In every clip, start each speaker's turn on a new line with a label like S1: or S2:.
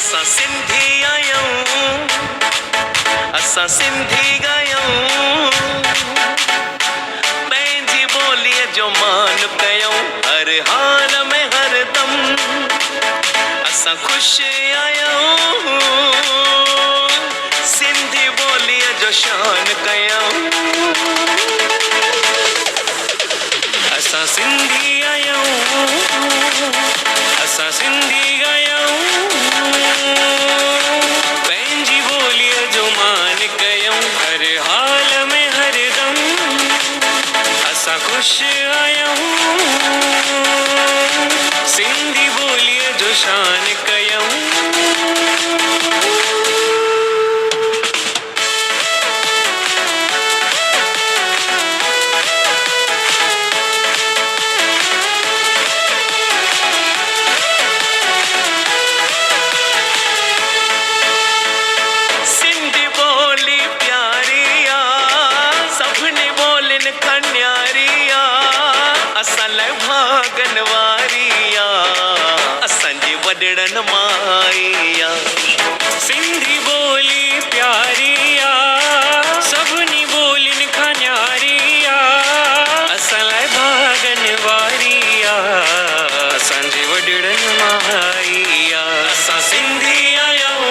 S1: असां सिंधी आहियूं, असां सिंधी ॻायूं, पंहिंजी ॿोलीअ जो मान कयूं हर हाल में हरदम। असां ख़ुशि आहियूं, सिंधी ॿोलीअ जो शान कयूं। असां सिंधी आहियूं, असां सिंधी ॻायूं, पंहिंजी ॿोलीअ जो मान कयूं हर हाल में हरदम। असां ख़ुशि आहियूं, सिंधी ॿोलीअ जो शान कयूं। वॾड़न माइया सिंधी ॿोली प्यारी आ, सभिनी ॿोलियुनि खां न्यारी आ, असां लाइ भागन वारी आ, असांजे वॾड़न माइया। असां सिंधी आहियूं,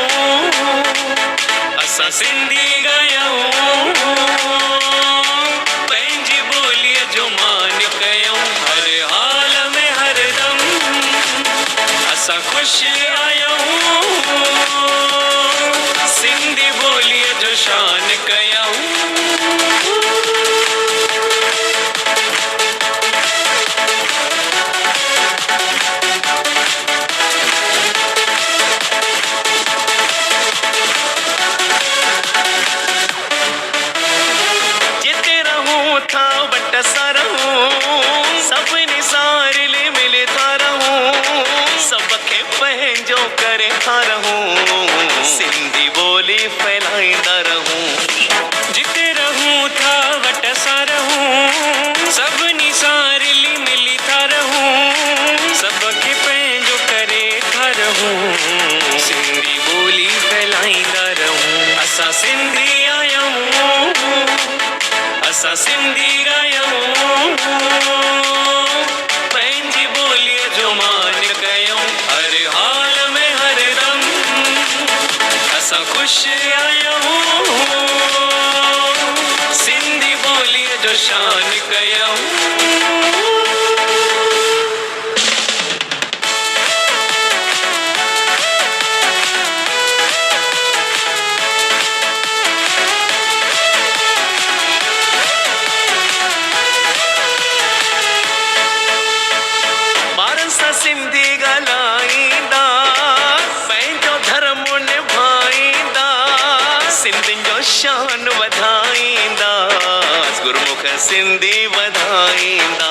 S1: असां सिंधी ॻायूं, पंहिंजी ॿोलीअ जो मान कयूं हर हाल में हरदम। असां ख़ुशि आहियूं, सिंधी ॿोलीअ जो शान कयूं। जिते रहूं था वट सां रहूं, सभिनी सां रिली मिली था रहूं, सबके पंहिंजो करे था रहूं, सिंधी ॿोली फैलाईंदा रहूं। जिते रहूं था वट सां रहूं, सभिनी सां रिली मिली था रहूं, सबके पंहिंजो करे था रहूं, सिंधी ॿोली फैलाईंदा रहूं। असां सिंधी आहियूं, असां सिंधी ॻायूं, पंहिंजी ॿोलीअ जो मान कयूं हर हाल में हरदम। असां ख़ुशि आहियूं, सिंधी ॿोलीअ जो शान कयूं। सिंधी ॻाल्हाईंदा, पंहिंजो धर्म निभाईंदा, सिंधियुनि जो शान वधाईंदा, गुरमुख सिंधी वधाईंदा।